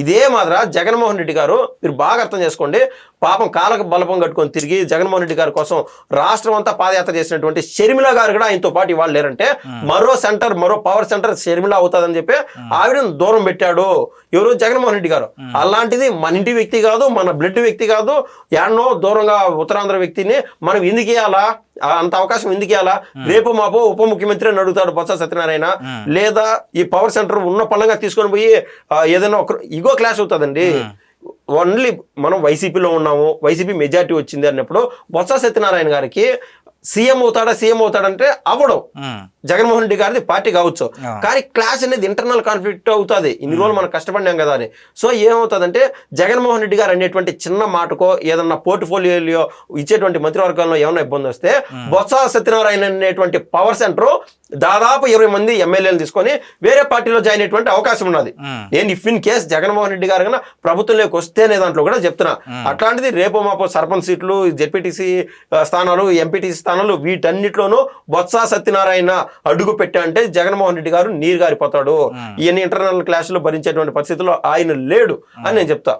ఇదే మాదిర జగన్మోహన్ రెడ్డి గారు మీరు బాగా అర్థం చేసుకోండి. పాపం కాలకు బలపం కట్టుకొని తిరిగి జగన్మోహన్ రెడ్డి గారి కోసం రాష్ట్రం అంతా పాదయాత్ర చేసినటువంటి షర్మిల గారు కూడా ఆయనతో పాటు ఇవాళ లేరంటే మరో పవర్ సెంటర్ షర్మిల అవుతుందని చెప్పి ఆవిడను దూరం పెట్టాడు ఎవరు? జగన్మోహన్ రెడ్డి గారు. అలాంటిది మన ఇంటి వ్యక్తి కాదు, మన బ్లడ్ వ్యక్తి కాదు, యాడ్నో దూరంగా ఉత్తరాంధ్ర వ్యక్తిని మనం ఎందుకు ఇవ్వాలా? అంత అవకాశం ఎందుకు ఇవ్వాలా? రేపు మాపో ఉప ముఖ్యమంత్రి అని అడుగుతాడు బొత్స సత్యనారాయణ, లేదా ఈ పవర్ సెంటర్ ఉన్న పళ్ళంగా తీసుకొని పోయి ఏదైనా ఒక ఇగో క్లాష్ అవుతుందండి. ఓన్లీ మనం వైసీపీలో ఉన్నాము, వైసీపీ మెజార్టీ వచ్చింది అన్నప్పుడు బొత్స సత్యనారాయణ గారికి సీఎం అవుతాడంటే అవ్వడం. జగన్మోహన్ రెడ్డి గారిది పార్టీ కావచ్చు, కానీ క్లాష్ అనేది ఇంటర్నల్ కాన్ఫ్లిక్ట్ అవుతుంది. ఇన్ని రోజులు మనం కష్టపడినాం కదా అని. సో ఏమవుతుందంటే జగన్మోహన్ రెడ్డి గారు అనేటువంటి చిన్న మాటకో ఏదన్నా పోర్ట్ఫోలియోలో ఇచ్చేటువంటి మంత్రివర్గాల్లో ఏమైనా ఇబ్బంది వస్తే బొత్స సత్యనారాయణ అనేటువంటి పవర్ సెంటర్ దాదాపు 20 మంది ఎమ్మెల్యేలు తీసుకొని వేరే పార్టీలో జాయిన్ అయ్యేటువంటి అవకాశం ఉన్నది. నేను if in case Jaganmohan Reddy గారు కన్నా ప్రభుత్వంలోకి వస్తేనే దాంట్లో కూడా చెప్తున్నా. అట్లాంటిది రేపు మాపో సర్పంచ్ సీట్లు, జెడ్పీటీసీ స్థానాలు, ఎంపీటీసీ స్థానాలు వీటన్నిటిలోనూ బొత్స సత్యనారాయణ అడుగు పెట్టా అంటే జగన్మోహన్ రెడ్డి గారు నీరు గారిపోతాడు. ఇవన్నీ ఇంటర్నల్ క్లాష్ లో భరించేటువంటి పరిస్థితుల్లో ఆయన లేడు అని నేను చెప్తా.